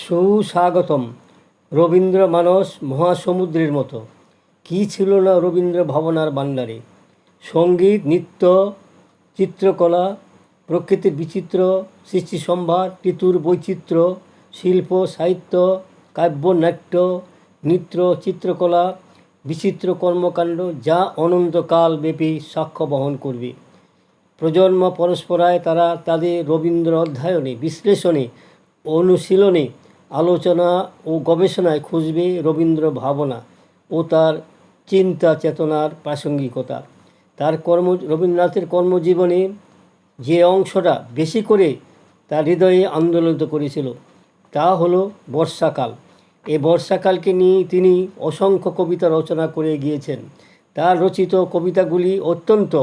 সুস্বাগতম। রবীন্দ্র মানস মহাসমুদ্রের মতো, কী ছিল না রবীন্দ্র ভাবনার ভাণ্ডারে। সঙ্গীত, নৃত্য, চিত্রকলা, প্রকৃতির বিচিত্র সৃষ্টি সম্ভার, ঋতুর বৈচিত্র্য, শিল্প, সাহিত্য, কাব্য, নাট্য, নৃত্য, চিত্রকলা, বিচিত্র কর্মকাণ্ড যা অনন্তকাল ব্যাপী সাক্ষ্য বহন করবে। প্রজন্ম পরস্পরায় তারা তাদের রবীন্দ্র অধ্যয়নে, বিশ্লেষণে, অনুশীলনে, আলোচনা ও গবেষণায় খুঁজবে রবীন্দ্র ভাবনা ও তার চিন্তা চেতনার প্রাসঙ্গিকতা। রবীন্দ্রনাথের কর্মজীবনে যে অংশটা বেশি করে তার হৃদয়ে আন্দোলিত করেছিল তা হলো বর্ষাকাল। এই বর্ষাকালকে নিয়ে তিনি অসংখ্য কবিতা রচনা করে গিয়েছেন। তার রচিত কবিতাগুলি অত্যন্ত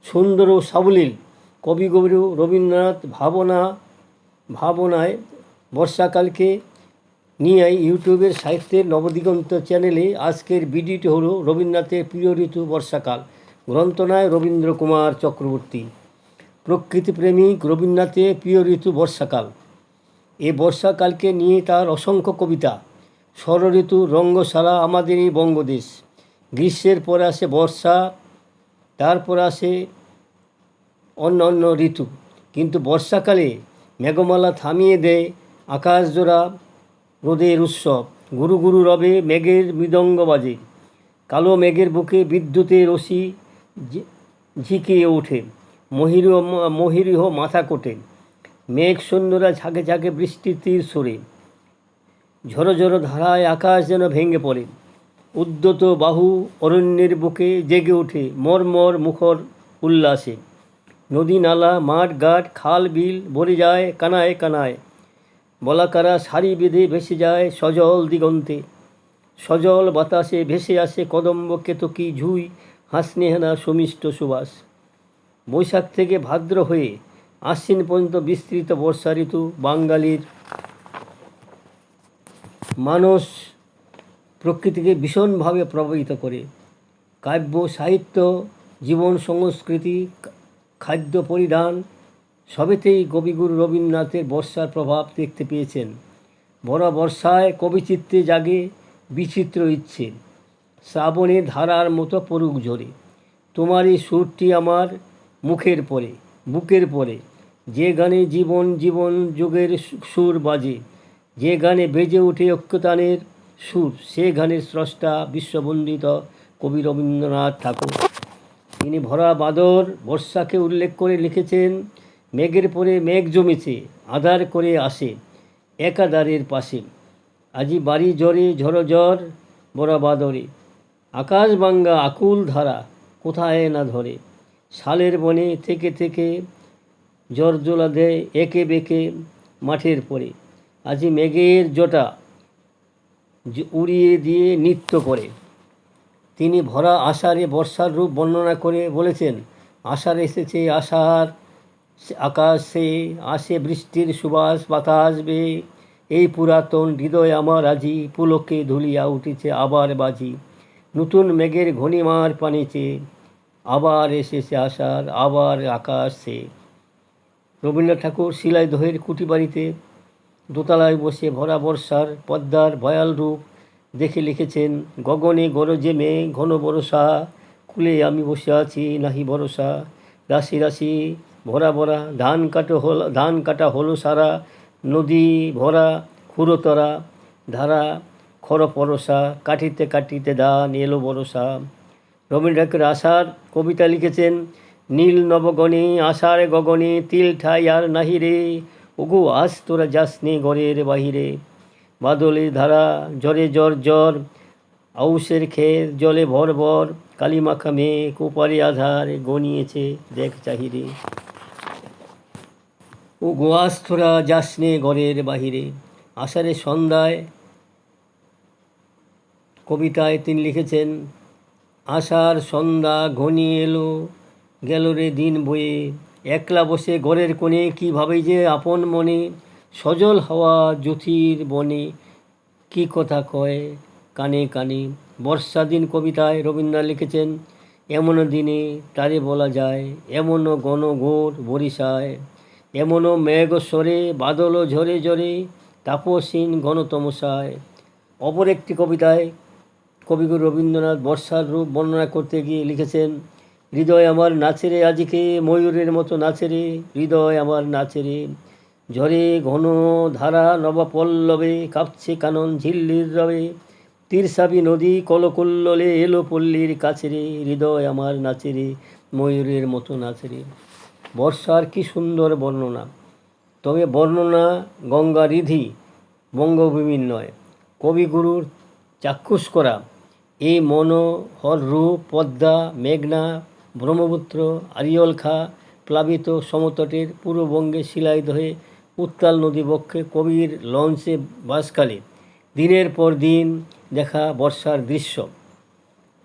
সুন্দর ও সাবলীল। কবিগুরু রবীন্দ্রনাথ ভাবনায় বর্ষাকালকে নিয়ে ইউটিউবের সাহিত্যের নবদিগন্ত চ্যানেলে আজকের ভিডিওটি হলো রবীন্দ্রনাথের প্রিয় ঋতু বর্ষাকাল। গ্রন্থনায় রবীন্দ্র কুমার চক্রবর্তী। প্রকৃতিপ্রেমিক রবীন্দ্রনাথের প্রিয় ঋতু বর্ষাকাল। এই বর্ষাকালকে নিয়ে তার অসংখ্য কবিতা। ষড়ঋতু, রঙ্গশালা, আমাদের এই বঙ্গদেশ। গ্রীষ্মের পরে আসে বর্ষা, তারপর আসে অন্য ঋতু, কিন্তু বর্ষাকালে মেঘমালা থামিয়ে দেয় আকাশজোড়া রোদের উৎসব। গুরু গুরু রবে মেঘের মৃদঙ্গ বাজে, কালো মেঘের বুকে বিদ্যুতের রশি ঝিকিয়ে ওঠে, মহিরিহ মাথা কোটে, মেঘ সৈন্যরা ঝাঁকে ঝাঁকে বৃষ্টির তীর সরে, ঝড়ো ঝড়ো ধারায় আকাশ যেন ভেঙে পড়ে, উদ্যত বাহু অরণ্যের বুকে জেগে ওঠে মর্মর মুখর উল্লাসে। নদী নালা, মাঠ ঘাট, খাল বিল ভরে যায় কানায় কানায়, বলাকারা সারি বেঁধে ভেসে যায় সজল দিগন্তে। সজল বাতাসে ভেসে আসে কদম্ব, কেতকী, ঝুই, হাসনেহানা সমিষ্ট সুবাস। বৈশাখ থেকে ভাদ্র হয়ে আশ্বিন পর্যন্ত বিস্তৃত বর্ষা ঋতু বাঙালির মানস প্রকৃতিকে ভীষণভাবে প্রভাবিত করে। কাব্য, সাহিত্য, জীবন, সংস্কৃতি, খাদ্য, পরিধান সবেতেই কবিগুরু রবীন্দ্রনাথের বর্ষার প্রভাব দেখতে পেয়েছেন। বড় বর্ষায় কবিচিত্তে জাগে বিচিত্র ইচ্ছে, শ্রাবণে ধারার মতো পড়ুক ঝরে। তোমারই সুরটি আমার বুকের পরে, যে গানে জীবন জীবন যুগের সুর বাজে, যে গানে বেজে ওঠে ঐক্যতানের সুর, সে গানের স্রষ্টা বিশ্ববন্দিত কবি রবীন্দ্রনাথ ঠাকুর। তিনি ভরা বাদর বর্ষাকে উল্লেখ করে লিখেছেন, মেঘের পরে মেঘ জমেছে, আধার করে আসে একাধারের পাশে, আজি বাড়ি জ্বরে ঝড়ো ঝড় বড় বাদরে, আকাশ ভাঙ্গা আকুল ধারা কোথায় না ধরে, শালের বনে থেকে থেকে জর্জলা দেয় একে বেঁকে মাঠের পরে, আজি মেঘের জটা উড়িয়ে দিয়ে নৃত্য করে। তিনি ভরা আষাঢ়ে বর্ষার রূপ বর্ণনা করে বলেছেন, আষাঢ় এসেছে, আষাঢ় আকাশে আসে বৃষ্টির সুবাস বাতাস বেয়ে, এই পুরাতন হৃদয় আমার আজি পুলকে ধুলিয়া উঠেছে আবার বাজি, নতুন মেঘের ঘনিমার পানিতে আবার এসেছে আষাঢ়, আবার আকাশে। রবীন্দ্রনাথ ঠাকুর শিলাইদহের কুটি বাড়িতে দোতলায় বসে ভরা বর্ষার পদ্মার ভয়াল রূপ দেখে লিখেছেন, গগনে গরজে মেঘ ঘন বরষা, কুলে আমি বসে আছি নাহি ভরসা, রাশি রাশি ভরা ভরা ধান কাটা হলো সারা, নদী ভরা ক্ষুরতরা ধারা খর পরশা, কাটিতে কাটিতে ধান এলো বরষা। রবীন্দ্রনাথ ঠাকুর আষাঢ় কবিতা লিখেছেন, নীল নবগণে আষাঢ় গগনে তিল ঠাই আর নাহি রে, ওগো আজ তোরা যাসনি ঘরের বাহিরে, বাদলের ধারা জ্বরে জ্বর জ্বর, আউশের ক্ষেত জলে ভর ভর, কালিমাখা মেঘ ওপারে আধার গনিয়েছে দেখ চাহিরে, ও গোয়াস তোরা যাসনে ঘরের বাহিরে। আষাঢ়ের সন্ধ্যায় কবিতায় তিনি লিখেছেন, আষাঢ় সন্ধ্যা ঘনিয়ে এলো গেল রে দিন বয়ে, একলা বসে ঘরের কোণে কী ভাবে যে আপন মনে, সজল হাওয়া জ্যোতির বনে কী কথা কয় কানে কানে। বর্ষা দিন কবিতায় রবীন্দ্রনাথ লিখেছেন, এমন দিনে তারে বলা যায়, এমনও ঘন ঘোর বরিশায়, এমনও মেঘ সরে বাদল ঝরে ঝরে, তাপসহীন গণতমসায়। অপর একটি কবিতায় কবিগুরু রবীন্দ্রনাথ বর্ষার রূপ বর্ণনা করতে গিয়ে লিখেছেন, হৃদয় আমার নাচে রে আজকে ময়ূরের মতো নাচে রে, হৃদয় আমার নাচে রে, ঝরে ঘন ধারা নবপল্লবে, কাঁপছে কানন ঝিল্লির রবে, তীরসাবি নদী কলকল্লোলে এলো পল্লীর কাছে রে, হৃদয় আমার নাচে রে, ময়ূরের মতো নাচে রে। বর্ষার কি সুন্দর বর্ণনা, তবে বর্ণনা গঙ্গা রিধি বঙ্গভূমির নয়, কবিগুরুর চাক্ষুষ করা এই মনোহর রূপ পদ্মা, মেঘনা, ব্রহ্মপুত্র, আরিয়ল খাঁ প্লাবিত সমতটের পূর্ববঙ্গে শিলাইত হয়ে উত্তাল নদীবক্ষে কবির লঞ্চে বাসকালে দিনের পর দিন দেখা বর্ষার দৃশ্য।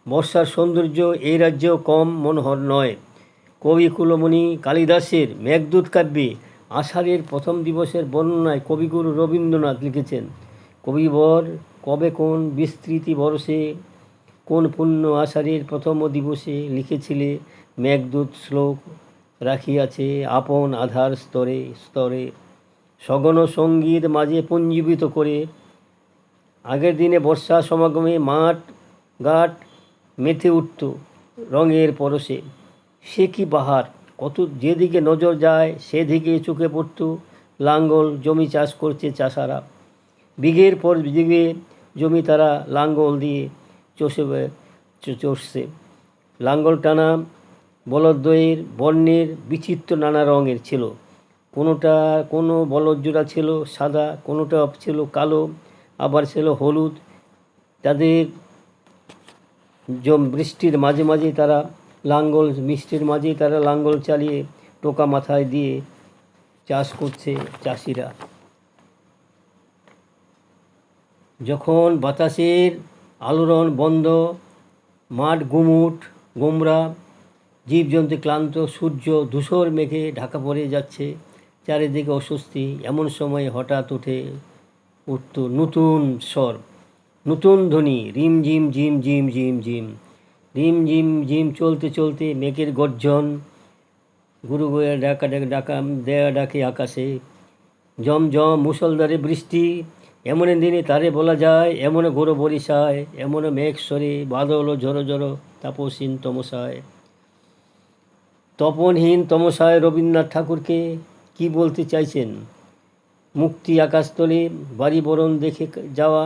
বর্ষার সৌন্দর্য এই রাজ্যেও কম মনোহর নয়। কবি কুলমণি কালিদাসের মেঘদূত কাব্যে আষাঢ়ের প্রথম দিবসের বর্ণনায় কবিগুরু রবীন্দ্রনাথ লিখেছেন, কবিবর কবে কোন বিস্তৃতি বরসে, কোন পুণ্য আষাঢ়ের প্রথম দিবসে লিখেছিলে মেঘদূত শ্লোক রাখিয়াছে আপন আধার স্তরে স্তরে, সগণ সঙ্গীত মাঝে পুঞ্জীবিত করে। আগের দিনে বর্ষা সমাগমে মাঠ ঘাট মেতে উঠত রঙের পরশে। সে কি বাহার, কত যেদিকে নজর যায় সেদিকে চোখে পড়ত লাঙ্গল জমি চাষ করছে চাষারা, বিঘের পর বিঘে জমি তারা লাঙ্গল দিয়ে চষছে। লাঙ্গল টানা বলদ্বয়ের বর্ণের বিচিত্র নানা রঙের ছিল, কোনো বলদজোড়া ছিল সাদা, কোনোটা ছিল কালো, আবার ছিল হলুদ। তাদের বৃষ্টির মাঝে মাঝে তারা বৃষ্টির মাঝেই তারা লাঙ্গল চালিয়ে টোকা মাথায় দিয়ে চাষ করছে চাষিরা। যখন বাতাসের আলোড়ন বন্ধ, মাঠ গোমরা, জীবজন্তু ক্লান্ত, সূর্য ধূসর মেঘে ঢাকা পড়ে যাচ্ছে, চারিদিকে অস্বস্তি, এমন সময় হঠাৎ উঠত নতুন স্বর, নতুন ধ্বনি, রিম ঝিম ঝিম ঝিম ঝিম ঝিম, রিম ঝিম ঝিম চলতে চলতে মেঘের গর্জন, গুরু গোয়া দেয়া ডাকে আকাশে, জমজম মুষলধারে বৃষ্টি, এমন দিনে তারে বলা যায়, এমন ঘোর বরিশায়, এমন মেঘ সরে বাদল ঝড়ো ঝড়ো তাপসহীন তমসায়। তপনহীন তমসায় রবীন্দ্রনাথ ঠাকুরকে কি বলতে চাইছেন? মুক্তি আকাশতলে বাড়ি বরণ দেখে যাওয়া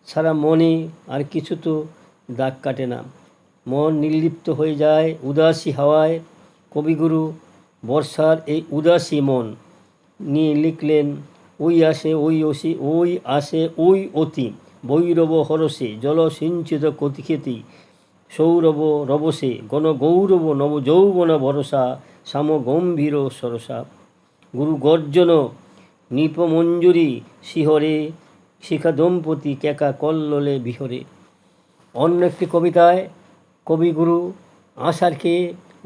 সারা মনে আর কিছু তো দাগ কাটে না, মন নির্লিপ্ত হয়ে যায় উদাসী হাওয়ায়। কবিগুরু বর্ষার এই উদাসী মন নিয়ে লিখলেন, ওই আসে ওই অতি বৈরব হরসে, জল সিঞ্চিত কতিক্ষেতি সৌরভ রবসে, গৌরব নব যৌবন ভরসা, সাম গম্ভীর সরসা, গুরু গর্জন নৃপমঞ্জুরি শিহরে, শিখা দম্পতি কেকা কল্লোলে বিহরে। অন্য একটি কবিতায় কবিগুরু আষাঢ়কে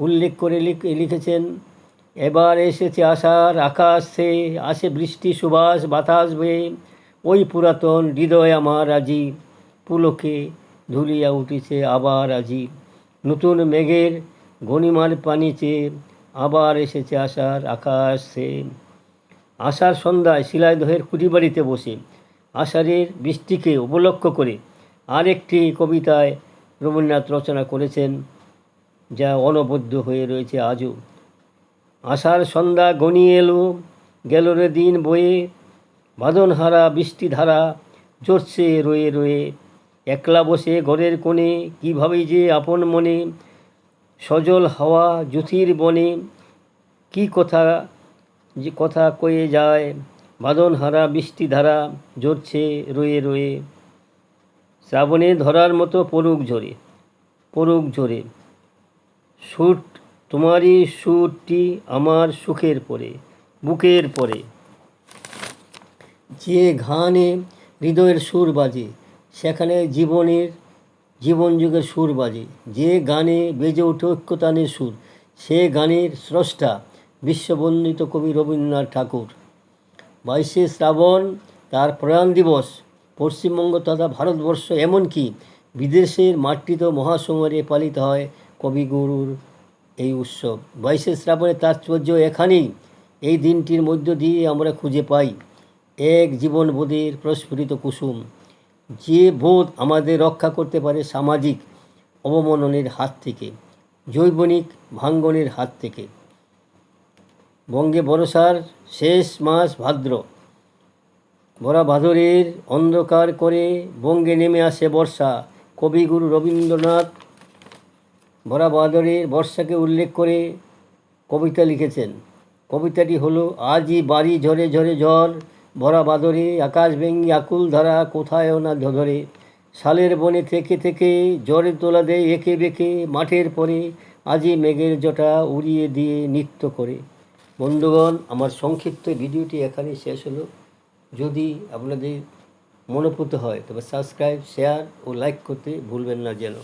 উল্লেখ করে লিখেছেন, এবার এসেছে আষাঢ়, আকাশ সে আসে বৃষ্টি সুবাস বাতাস বয়ে, ওই পুরাতন হৃদয় আমার আজি পুলকে ধুলিয়া উঠেছে আবার আজি, নতুন মেঘের গণিমার পানি চেয়ে আবার এসেছে আষাঢ়, আকাশ সে। আষাঢ় সন্ধ্যায় শিলাইদহের কুটিবাড়িতে বসে আষাঢ়ের বৃষ্টিকে উপলক্ষ করে আরেকটি কবিতায় রবীন্দ্রনাথ রচনা করেছেন, যা অনবদ্য হয়ে রয়েছে আজও। আষাঢ় সন্ধ্যা ঘনিয়ে এলো, গেল রে দিন বয়ে, বাঁধনহারা বৃষ্টিধারা ঝরছে রয়ে রয়ে, একলা বসে ঘরের কোণে কীভাবেই যে আপন মনে, সজল হাওয়া জ্যোতির বনে কি কথা কয়ে যায়, বাঁধনহারা বৃষ্টিধারা ঝরছে রয়ে রয়ে, শ্রাবণে ধরার মতো পড়ুক ঝরে, সুর তোমারই সুরটি আমার সুখের পরে বুকের পরে। যে গানে হৃদয়ের সুর বাজে সেখানে জীবন যুগের সুর বাজে, যে গানে বেজে ওঠে ঐক্যতানের সুর সে গানের স্রষ্টা বিশ্ববন্দিত কবি রবীন্দ্রনাথ ঠাকুর। 22শে শ্রাবণ তার প্রয়াণ দিবস। পশ্চিমবঙ্গ তথা ভারতবর্ষ এমনকি বিদেশের মাতৃত মহাসমরে পালিত হয় কবিগুরুর এই উৎসব। 22শে শ্রাবণের তাৎপর্য এখানেই, এই দিনটির মধ্য দিয়ে আমরা খুঁজে পাই এক জীবনবোধের প্রস্ফুটিত কুসুম, যে বোধ আমাদের রক্ষা করতে পারে সামাজিক অবমাননের হাত থেকে, জৈবনিক ভাঙ্গনের হাত থেকে। বঙ্গে বর্ষার শেষ মাস ভাদ্র, ভরা ভাদরের অন্ধকার করে বঙ্গে নেমে আসে বর্ষা। কবিগুরু রবীন্দ্রনাথ ভরা ভাদরের বর্ষাকে উল্লেখ করে কবিতা লিখেছেন। কবিতাটি হলো, আজই বাড়ি ঝরে ঝরে ঝড়, ভরা বাদরে আকাশ ভেঙ্গি আকুল ধারা কোথায়ও না ধরে, শালের বনে থেকে থেকে জ্বরে তোলা দেয় এঁকে বেঁকে মাঠের পরে, আজই মেঘের জটা উড়িয়ে দিয়ে নৃত্য করে। বন্ধুগণ, আমার সংক্ষিপ্ত ভিডিওটি এখানেই শেষ হলো। যদি আপনাদের মনোপুত হয় তবে সাবস্ক্রাইব, শেয়ার ও লাইক করতে ভুলবেন না যেন।